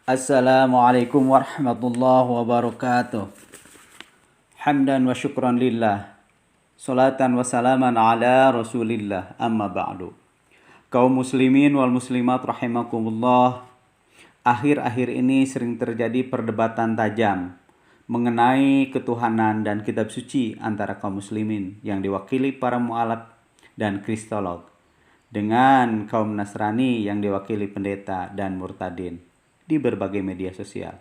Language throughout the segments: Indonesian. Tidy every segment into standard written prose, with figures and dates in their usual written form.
Assalamualaikum warahmatullahi wabarakatuh. Hamdan wa syukran lillah. Salatan wa salaman ala rasulillah. Amma ba'du. Kaum muslimin wal muslimat rahimakumullah. Akhir-akhir ini sering terjadi perdebatan tajam mengenai ketuhanan dan kitab suci antara kaum muslimin yang diwakili para mu'alaf dan kristolog dengan kaum Nasrani yang diwakili pendeta dan murtadin di berbagai media sosial.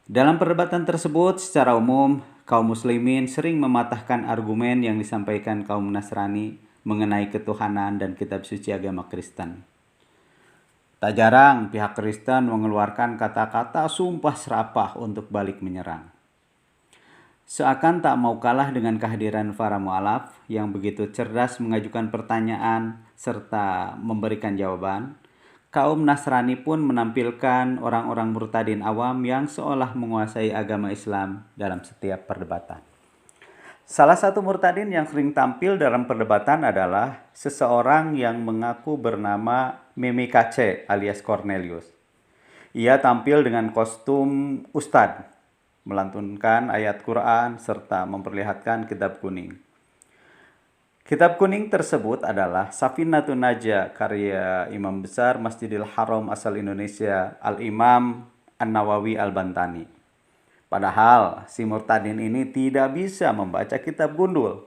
Dalam perdebatan tersebut, secara umum, kaum muslimin sering mematahkan argumen yang disampaikan kaum Nasrani mengenai ketuhanan dan kitab suci agama Kristen. Tak jarang pihak Kristen mengeluarkan kata-kata sumpah serapah untuk balik menyerang. Seakan tak mau kalah dengan kehadiran para mu'alaf yang begitu cerdas mengajukan pertanyaan serta memberikan jawaban, kaum Nasrani pun menampilkan orang-orang murtadin awam yang seolah menguasai agama Islam dalam setiap perdebatan. Salah satu murtadin yang sering tampil dalam perdebatan adalah seseorang yang mengaku bernama Meme Kace alias Cornelius. Ia tampil dengan kostum ustadz, melantunkan ayat Quran serta memperlihatkan kitab kuning. Kitab kuning tersebut adalah Safinatun Najah karya Imam Besar Masjidil Haram asal Indonesia Al-Imam An-Nawawi Al-Bantani. Padahal si murtadin ini tidak bisa membaca kitab gundul.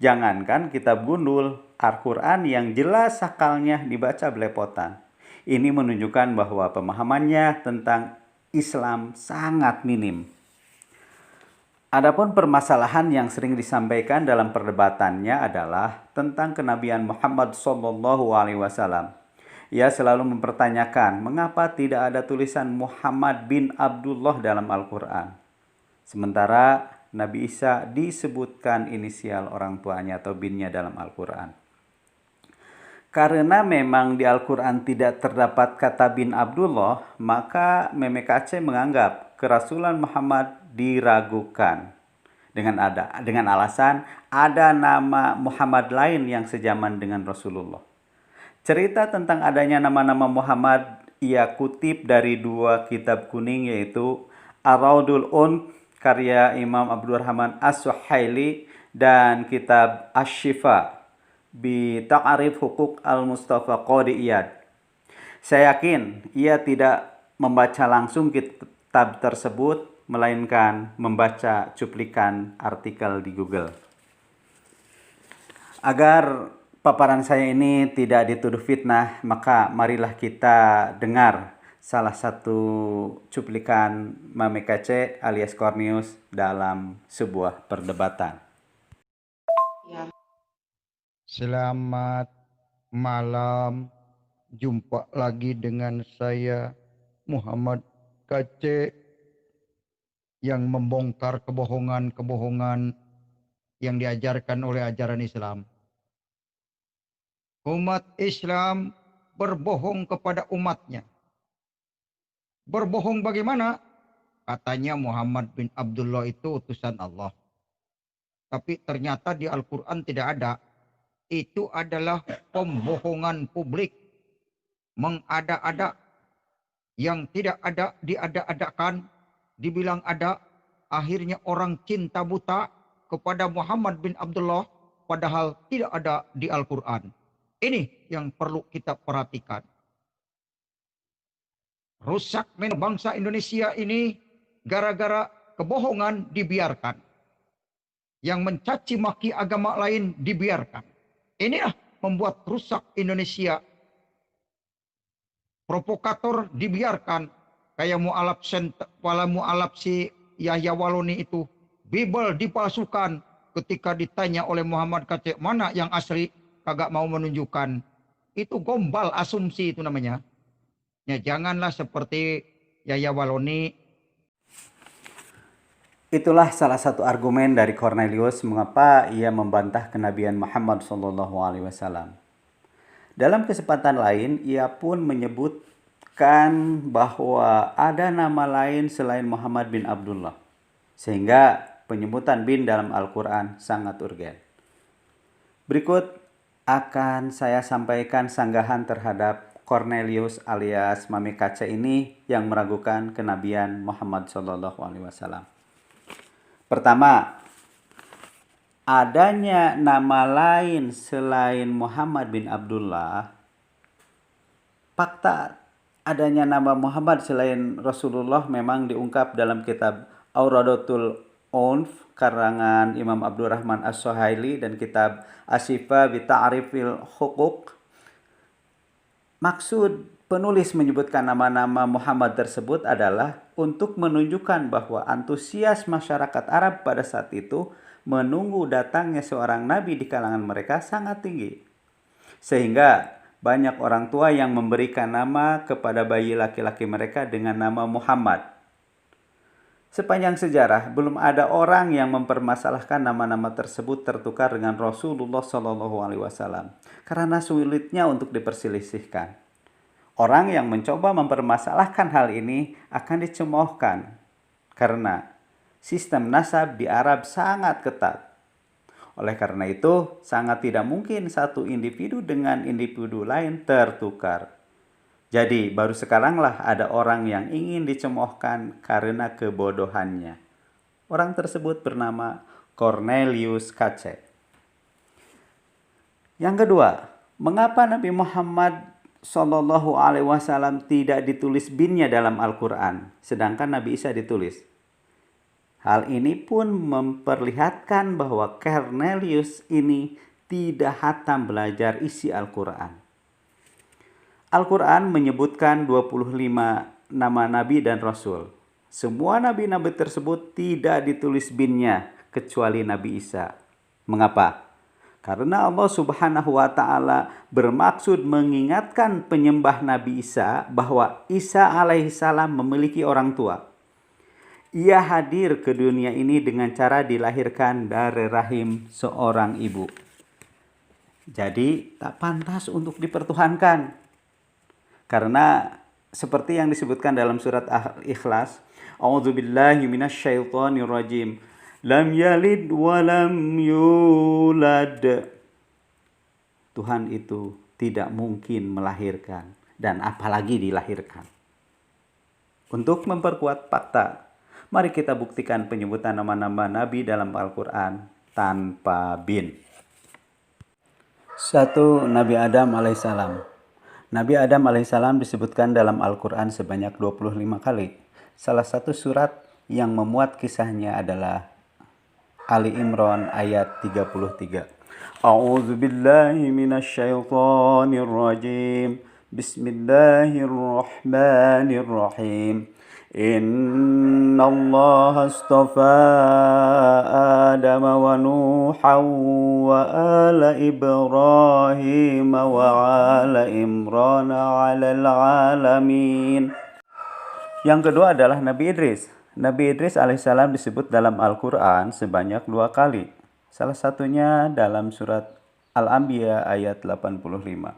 Jangankan kitab gundul, Al-Quran yang jelas sakalnya dibaca belepotan. Ini menunjukkan bahwa pemahamannya tentang Islam sangat minim. Adapun permasalahan yang sering disampaikan dalam perdebatannya adalah tentang kenabian Muhammad SAW. Ia selalu mempertanyakan mengapa tidak ada tulisan Muhammad bin Abdullah dalam Al-Quran. Sementara Nabi Isa disebutkan inisial orang tuanya atau binnya dalam Al-Quran. Karena memang di Al-Quran tidak terdapat kata bin Abdullah, maka Meme Kace menganggap kerasulan Muhammad diragukan dengan alasan ada nama Muhammad lain yang sejaman dengan Rasulullah. Cerita tentang adanya nama-nama Muhammad ia kutip dari dua kitab kuning yaitu Ar-Raudul Unf karya Imam Abdurrahman As-Suhaili dan kitab Asy-Syifa bi Ta'rif Hukuk Al-Mustafa Qadi Iyad. Saya yakin ia tidak membaca langsung kitab tersebut, melainkan membaca cuplikan artikel di Google. Agar paparan saya ini tidak dituduh fitnah, maka marilah kita dengar salah satu cuplikan Meme Kace alias Cornelius dalam sebuah perdebatan. Selamat malam, jumpa lagi dengan saya Muhammad Kace yang membongkar kebohongan-kebohongan yang diajarkan oleh ajaran Islam. Umat Islam berbohong kepada umatnya. Berbohong bagaimana? Katanya Muhammad bin Abdullah itu utusan Allah. Tapi ternyata di Al-Quran tidak ada. Itu adalah pembohongan publik. Mengada-ada. Yang tidak ada diada-adakan. Dibilang ada. Akhirnya orang cinta buta kepada Muhammad bin Abdullah. Padahal tidak ada di Al-Quran. Ini yang perlu kita perhatikan. Rusak bangsa Indonesia ini gara-gara kebohongan dibiarkan. Yang mencaci maki agama lain dibiarkan. Inilah membuat rusak Indonesia. Provokator dibiarkan. Kayak mu'alaf si Yahya Waloni itu. Bible dipalsukan. Ketika ditanya oleh Muhammad Kace, mana yang asli? Kagak mau menunjukkan. Itu gombal asumsi itu namanya. Ya, janganlah seperti Yahya Waloni. Itulah salah satu argumen dari Cornelius mengapa ia membantah kenabian Muhammad SAW. Dalam kesempatan lain, ia pun menyebutkan bahwa ada nama lain selain Muhammad bin Abdullah. Sehingga penyebutan bin dalam Al-Quran sangat urgen. Berikut akan saya sampaikan sanggahan terhadap Cornelius alias Mami Kaca ini yang meragukan kenabian Muhammad SAW. Pertama, adanya nama lain selain Muhammad bin Abdullah. Fakta adanya nama Muhammad selain Rasulullah memang diungkap dalam kitab Auradatul Unf karangan Imam Abdurrahman As-Suhaili dan kitab Asyifa bi Ta'rifil Huquq. Maksud penulis menyebutkan nama-nama Muhammad tersebut adalah untuk menunjukkan bahwa antusias masyarakat Arab pada saat itu menunggu datangnya seorang nabi di kalangan mereka sangat tinggi. Sehingga banyak orang tua yang memberikan nama kepada bayi laki-laki mereka dengan nama Muhammad. Sepanjang sejarah, belum ada orang yang mempermasalahkan nama-nama tersebut tertukar dengan Rasulullah SAW karena sulitnya untuk diperselisihkan. Orang yang mencoba mempermasalahkan hal ini akan dicemoohkan karena sistem nasab di Arab sangat ketat. Oleh karena itu, sangat tidak mungkin satu individu dengan individu lain tertukar. Jadi, baru sekaranglah ada orang yang ingin dicemoohkan karena kebodohannya. Orang tersebut bernama Cornelius Kace. Yang kedua, mengapa Nabi Muhammad SAW tidak ditulis binnya dalam Al-Quran, sedangkan Nabi Isa ditulis? Hal ini pun memperlihatkan bahwa Cornelius ini tidak hatam belajar isi Al-Quran. Al-Quran menyebutkan 25 nama nabi dan rasul. Semua nabi-nabi tersebut tidak ditulis binnya kecuali Nabi Isa. Mengapa? Karena Allah Subhanahu wa Ta'ala bermaksud mengingatkan penyembah Nabi Isa bahwa Isa alaihissalam memiliki orang tua. Ia hadir ke dunia ini dengan cara dilahirkan dari rahim seorang ibu. Jadi tak pantas untuk dipertuhankan. Karena seperti yang disebutkan dalam surat Al-Ikhlas, A'udzubillahi minasyaitonirrajim. Lam yalid wa lam yulad. Tuhan itu tidak mungkin melahirkan dan apalagi dilahirkan. Untuk memperkuat fakta, mari kita buktikan penyebutan nama-nama nabi dalam Al-Quran tanpa bin. 1. Nabi Adam alaihissalam. Nabi Adam alaihissalam disebutkan dalam Al-Quran sebanyak 25 kali. Salah satu surat yang memuat kisahnya adalah Ali Imran ayat 33. A'udzu billahi minasyaitonir rajim. Bismillahirrahmanirrahim. Inna Allah astafa Adam wa Nuhan wa ala Ibrahim wa ala Imran alal alamin. Yang kedua adalah Nabi Idris. Nabi Idris alaihissalam disebut dalam Al-Quran sebanyak 2 kali. Salah satunya dalam surat Al-Anbiya ayat 85.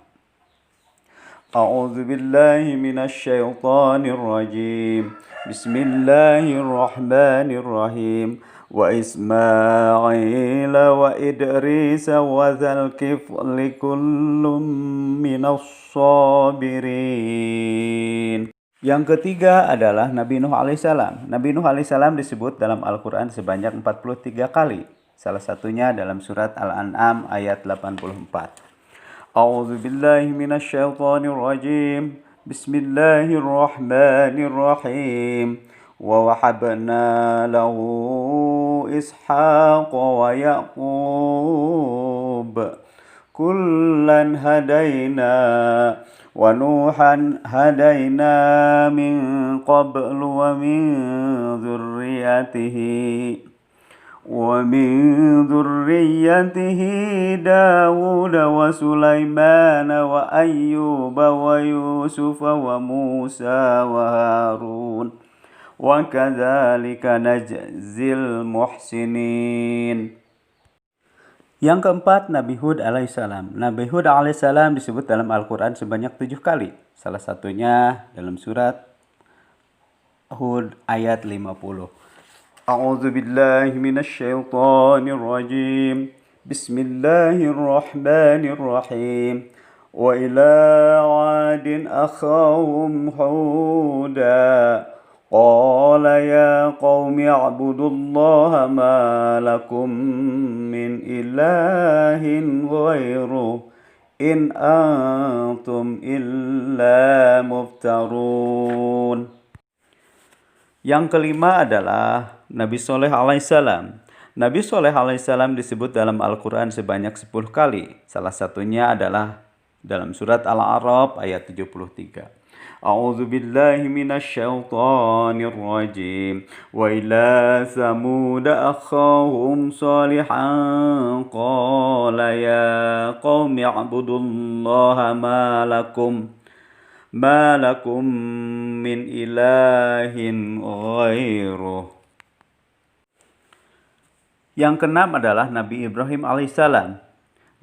A'udzu billahi minasyaitonir rajim. Bismillahirrahmanirrahim. Wa Ismail wa Idris wa Dzalkifli kullum minas sabirin. Yang ketiga adalah Nabi Nuh alaihissalam. Nabi Nuh alaihissalam disebut dalam Al-Quran sebanyak 43 kali. Salah satunya dalam surat Al-An'am ayat 84. A'udzu billahi minasyaitonir rajim. Bismillahirrahmanirrahim. Wa wahabna lahu Ishaq wa Yaqub. Kullan hadaina wa Nuhan hadaina min qabl wa min dzurriyyatihi Dawud wa Sulaiman wa Ayyub wa Yusuf wa Musa wa Harun wa kadzalika najzil muhsinin. Yang keempat, Nabi Hud alaihissalam. Nabi Hud alaihissalam disebut dalam Al-Quran sebanyak 7 kali. Salah satunya dalam surat Hud ayat 50. A'udzu billahi minasyaitonir rajim. Bismillahirrahmanirrahim. وإلى عاد أخاهم هودا قال يا قوم اعبدوا الله ما لكم من إله غيره إن أنتم إلا مفترون. Yang kelima adalah Nabi Soleh alaihissalam. Nabi Soleh alaihissalam disebut dalam Al-Quran sebanyak 10 kali. Salah satunya adalah dalam surat Al-A'raf ayat 73. A'udzu billahi minasyaitonir rajim. Wa ila samud akhahum salihan qala ya qaumi ibudullaha ma lakum min ilahin ghairuh. Yang keenam adalah Nabi Ibrahim alaihissalam.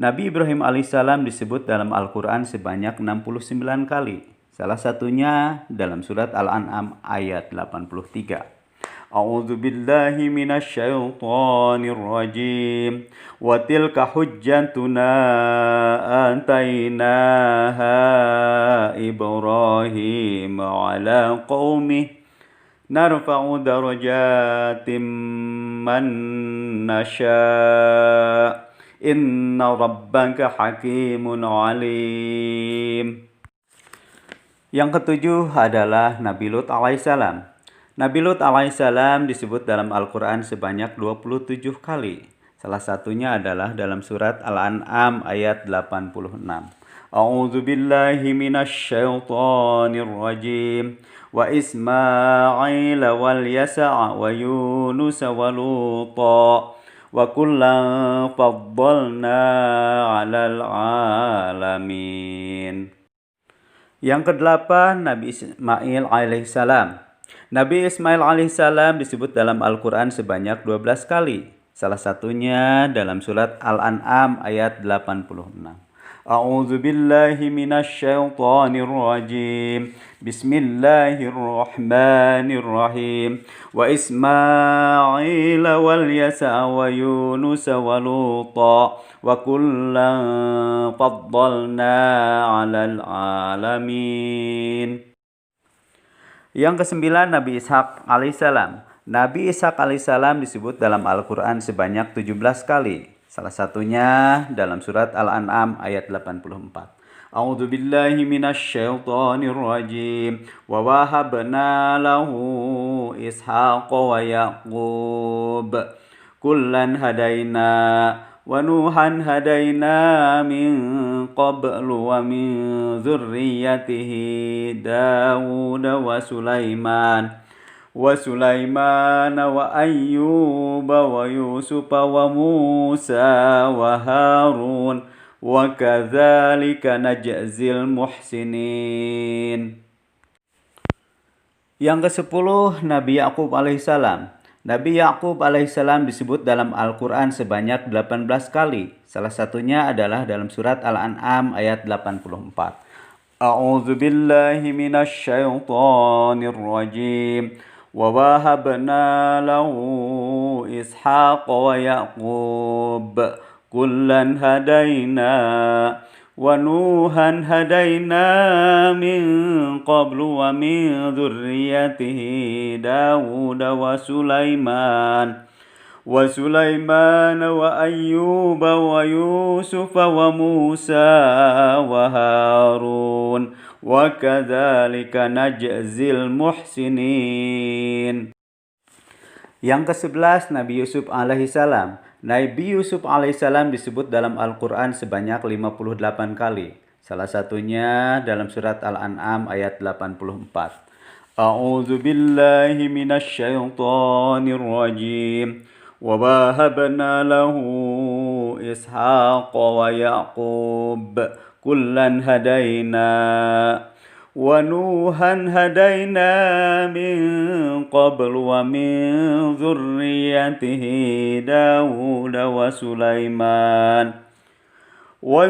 Nabi Ibrahim alaihissalam disebut dalam Al-Quran sebanyak 69 kali. Salah satunya dalam surat Al-An'am ayat 83. A'udzu billahi minasyaitonir rajim. Wa tilka hujjatuna atainaha Ibrahim ala qaumih narfa'u darajatim man nasha' inna rabbaka hakimun alim. Yang ketujuh adalah Nabi Lut alaihissalam. Nabi Lut alaihissalam disebut dalam Al-Quran sebanyak 27 kali. Salah satunya adalah dalam surat Al-An'am ayat 86. A'udzu billahi minasyaitonir rajim. Wa Ismail wal Yasa' wa Yunus wa Luta wa kullan faddalna 'alal 'alamin. Yang kedelapan, Nabi Ismail alaihissalam. Nabi Ismail alaihissalam disebut dalam Al-Quran sebanyak 12 kali. Salah satunya dalam surat Al-An'am ayat 86. A'udzu billahi minasyaitonir rajim. Bismillahirrahmanirrahim. Wa Ismail wal Yasa' wa Yunus wa Luta wa kullan faddalna 'alal 'alamin. Yang kesembilan, Nabi Ishaq alaihissalam. Nabi Ishaq alaihissalam disebut dalam Al-Quran sebanyak 17 kali. Salah satunya dalam surat Al-An'am ayat 84. A'udzu billahi minasyaitonir rajim. Wa wahabna lahu Ishaqa wa Yaqub. Kullan hadaina wa Nuhan hadaina min qablu wa min dzurriyyatihi Daud wa Sulaiman wa Ayyub wa Yusuf wa Musa wa Harun wa kadzalika najzil muhsinin. Yang ke-10, Nabi Yaqub alaihissalam. Nabi Yaqub alaihissalam disebut dalam Al-Quran sebanyak 18 kali. Salah satunya adalah dalam surat Al-An'am ayat 84. A'udzu billahi minasyaitonir rajim. Wa wahabna lahu Ishaqa wa Yaqub. Kullan hadaina wa Nuhan hadaina min qablu wa min dzurriyyatihi Daud wa Sulaiman wa Ayyub wa Yusuf wa Musa wa Harun wa kadzalika najzil muhsinin. Yang ke-11, Nabi Yusuf alaihissalam. Nabi Yusuf alaihissalam disebut dalam Al-Quran sebanyak 58 kali. Salah satunya dalam surat Al-An'am ayat 84. A'udzu billahi minasyaitonir rajim. Wa wahabna lahu Ishaqa wa Yaqub. Kullan hadaina wa Nuhan hadaina min qablu wa min dzurriyyatihi Daud wa Sulaiman wa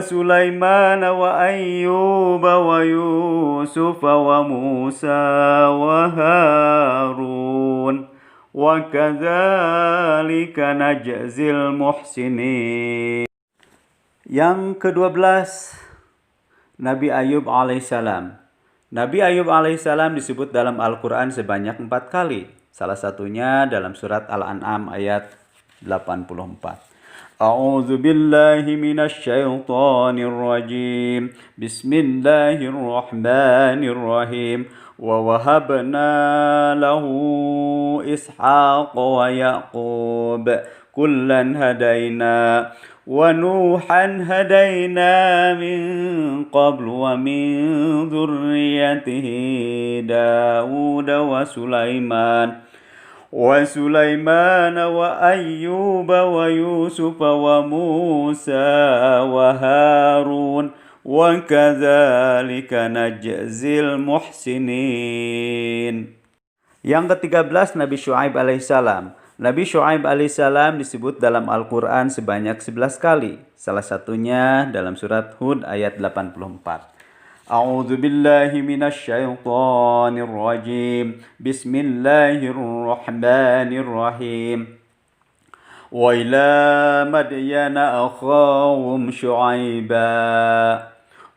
Ayyub wa Yusuf wa Musa wa Harun wa kadzalika najzil muhsinin. Yang ke-12, Nabi Ayub alaihissalam. Nabi Ayub alaihissalam disebut dalam Al-Quran sebanyak 4 kali. Salah satunya dalam surat Al-An'am ayat 84. A'udzu billahi minasy syaithanir rajim. Bismillahirrahmanirrahim. Wa wahabna lahu Ishaq wa Yaqub kullan hadaina wa Nuhan hadaina min qablu wa min dzurriyyatihi Daud wa Sulaiman وأيوب ويوسف وموسى وهارون وكذلك نجزي المحسنين. Yang ke-13 Nabi Syuaib alaihissalam. Nabi Syuaib alaihissalam disebut dalam Al-Quran sebanyak 11 kali. Salah satunya dalam surat Hud ayat 84. أعوذ بالله من الشيطان الرجيم بسم الله الرحمن الرحيم وإلى مدين أخاهم شعيبا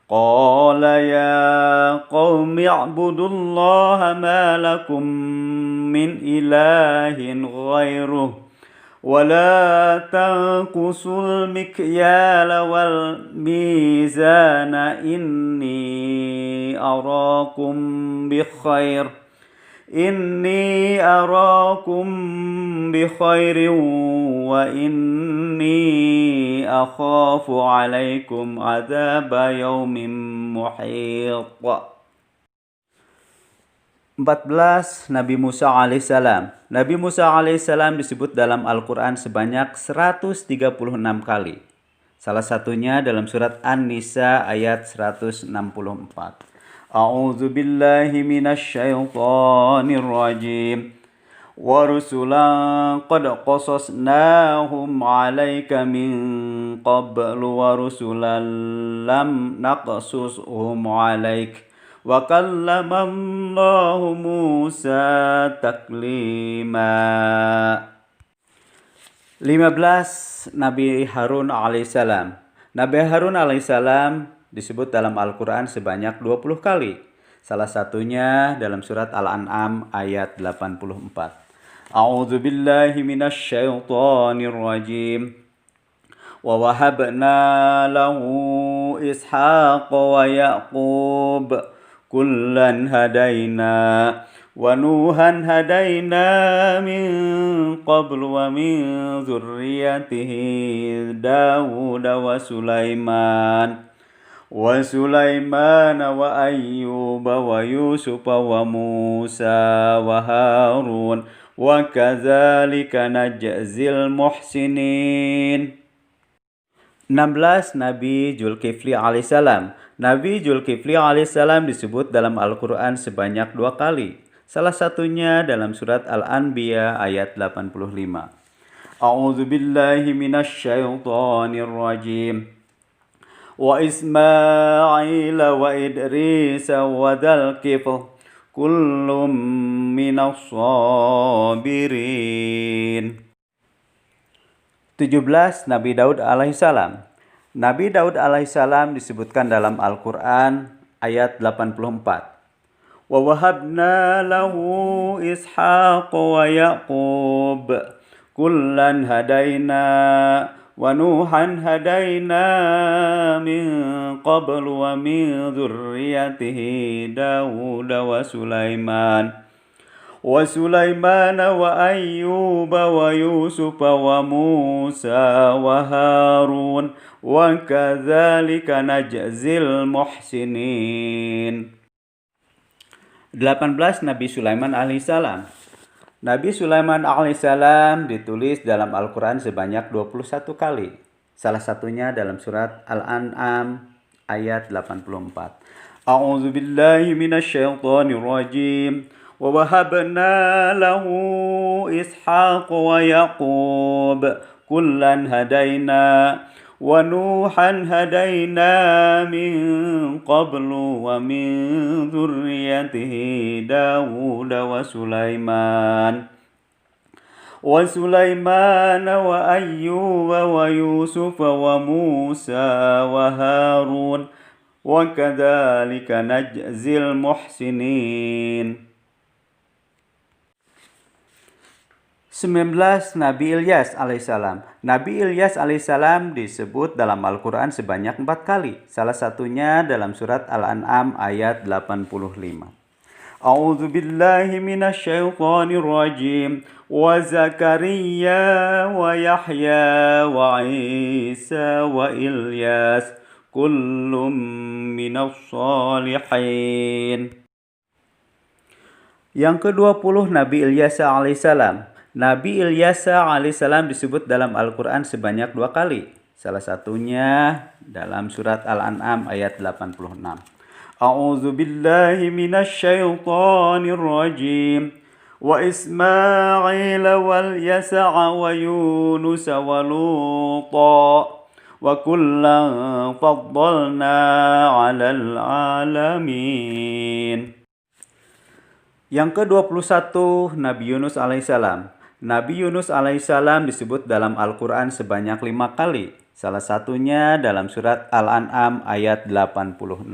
قال يا قوم اعبدوا الله ما لكم من إله غيره ولا تنقصوا المكيال والميزان إني أراكم بخير وإني أخاف عليكم عذاب يوم محيط. 14. Nabi Musa alaihissalam. Nabi Musa alaihissalam disebut dalam Al-Quran sebanyak 136 kali. Salah satunya dalam surat An-Nisa ayat 164. A'udzu billahi minasy syaithanir rajim. Wa rusulan qad qasasnahum 'alaika min qablu wa rusulan lam naqsushum 'alaika wa kallamallahu Musa taklima. 15. Nabi Harun alaihissalam. Nabi Harun alaihissalam disebut dalam Al-Quran sebanyak 20 kali. Salah satunya dalam surat Al-An'am ayat 84. A'udzu billahi minasy syaithanir rajim. Wa wahabna lahu Ishaq wa Yaqub kullan hadaina wa Nuhan hadaina min qablu wa min dzurriyyatihi Daud wa Sulaiman wa Ayyub wa Yusuf wa Musa wa Harun wa kadzalika najzil muhsinin. 16. Nabi Zulkifli alaihissalam. Nabi Zulkifli alaihissalam disebut dalam Al-Quran sebanyak 2 kali. Salah satunya dalam surat Al-Anbiya ayat 85. A'udzu billahi minasy syaithanir rajim. Wa Ismail wa Idris wa Dzalkifl kullum minas sabirin. 17. Nabi Daud alaihissalam. Nabi Daud alaihissalam disebutkan dalam Al-Quran ayat 84. Wa wahabna lahu Ishaq wa Yaqub kullan hadaina wa Nuhan hadaina min qablu wa min dzurriyyatihi Daud wa Sulaiman wa Ayyub wa Yusuf wa Musa wa Harun wa kadzalika najzil muhsinin. 18. Nabi Sulaiman alaihissalam. Nabi Sulaiman alaihissalam ditulis dalam Al-Quran sebanyak 21 kali. Salah satunya dalam surat Al-An'am ayat 84. A'udzu billahi minasy syaithanir rajim. Wa wahabna lahu Ishaq wa Yaqub kullan hadaina wa Nuhan hadaina min qablu wa min dzurriyyatihi Daud wa Sulaiman wa Ayyub wa Yusuf wa Musa wa Harun وكذلك نجزي المحسنين. 19. Nabi Ilyas alaihissalam. Nabi Ilyas alaihissalam disebut dalam Al-Quran sebanyak 4 kali. Salah satunya dalam surat Al-An'am ayat 85. A'udzu billahi minasyaitonir rajim. Wa Zakaria wa Yahya wa Isa wa Ilyas kullum minas shalihin. Yang ke-20 Nabi Ilyas alaihissalam. Nabi Ilyas alaihissalam disebut dalam Al-Quran sebanyak 2 kali. Salah satunya dalam surat Al-An'am ayat 86. A'udzu billahi minasyaitonir rajim. Wa Ismail wal Yasa' wa Yunus wa Luta wa kullan faddalna 'alal 'alamin. Yang ke-21 Nabi Yunus alaihissalam. Nabi Yunus alaihissalam disebut dalam Al-Quran sebanyak 5 kali. Salah satunya dalam surat Al-An'am ayat 86.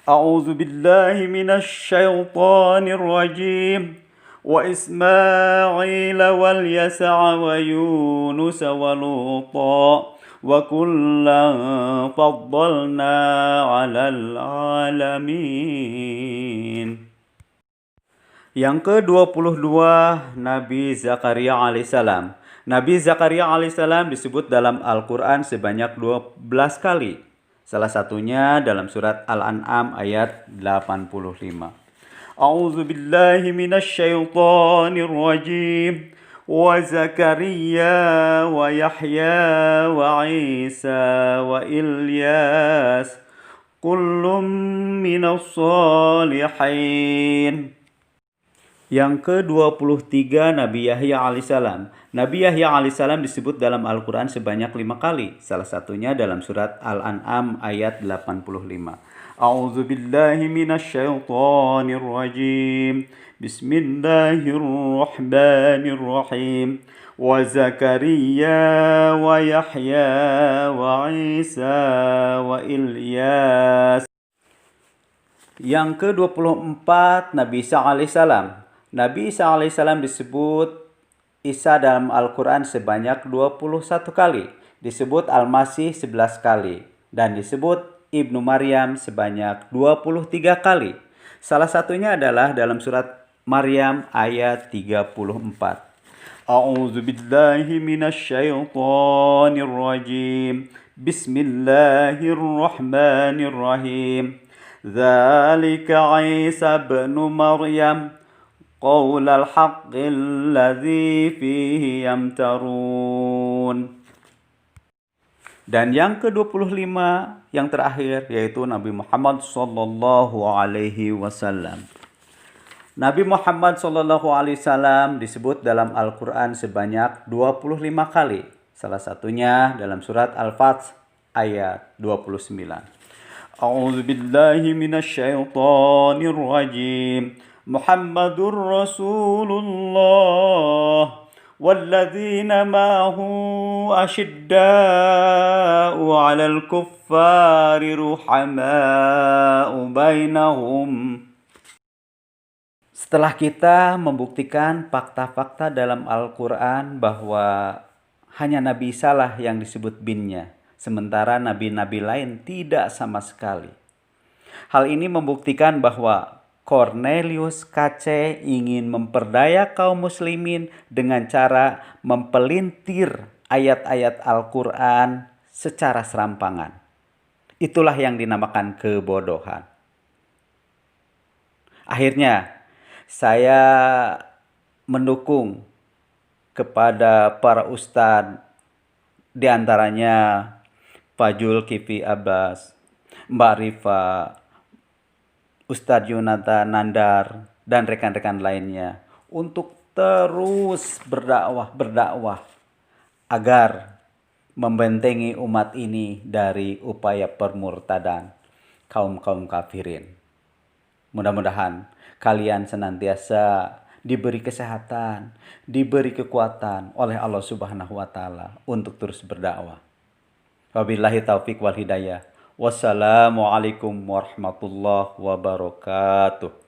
A'udzu billahi minasyaitonir rajim. Wa Ismail wal Yasa' wa Yunus wa Luta wa kullan faddalna 'alal 'alamin. Yang ke-22 Nabi Zakaria alaihissalam. Nabi Zakaria alaihissalam disebut dalam Al-Quran sebanyak 12 kali. Salah satunya dalam surat Al-An'am ayat 85. A'udzu billahi minasyaitonir rajim. Wa Zakaria wa Yahya wa Isa wa Ilyas kullum minas shalihin. Yang ke-23 Nabi Yahya alaihissalam. Nabi Yahya alaihissalam disebut dalam Al-Quran sebanyak 5 kali. Salah satunya dalam surat Al-An'am ayat 85. A'udzu billahi minasyaitonir rajim. Bismillahirrahmanirrahim. Wa Zakaria wa Yahya wa Isa wa Ilyas. Yang ke-24 Nabi Isa alaihissalam. Nabi Isa alaihissalam disebut Isa dalam Al-Quran sebanyak 21 kali. Disebut Al-Masih 11 kali. Dan disebut Ibnu Maryam sebanyak 23 kali. Salah satunya adalah dalam surat Maryam ayat 34. A'udzu billahi minasyaitonir rajim. Bismillahirrahmanirrahim. Dzalika Isa ibnu Maryam qaulal haqqil ladzi fihi yamtarun. Dan yang ke-25 yang terakhir yaitu Nabi Muhammad sallallahu alaihi wasallam. Nabi Muhammad sallallahu alaihi wasallam disebut dalam Al-Qur'an sebanyak 25 kali. Salah satunya dalam surat Al-Fath ayat 29. A'udzu billahi minasyaitonir rajim. Muhammadur Rasulullah walladzina ma'ahu asyidda'u 'alal kuffari ruhama'u bainahum. Setelah kita membuktikan fakta-fakta dalam Al-Quran bahwa hanya Nabi Isa lah yang disebut binnya, sementara nabi-nabi lain tidak sama sekali. Hal ini membuktikan bahwa Cornelius KC ingin memperdaya kaum muslimin dengan cara mempelintir ayat-ayat Al-Quran secara serampangan. Itulah yang dinamakan kebodohan. Akhirnya, saya mendukung kepada para ustadz, di antaranya Pak Zulkifli Abbas, Mbak Rifa, Ustadz Yunata Nandar, dan rekan-rekan lainnya untuk terus berdakwah agar membentengi umat ini dari upaya permurtadan kaum-kaum kafirin. Mudah-mudahan kalian senantiasa diberi kesehatan, diberi kekuatan oleh Allah Subhanahu wa taala untuk terus berdakwah. Wabillahi taufik wal hidayah. Wassalamualaikum warahmatullahi wabarakatuh.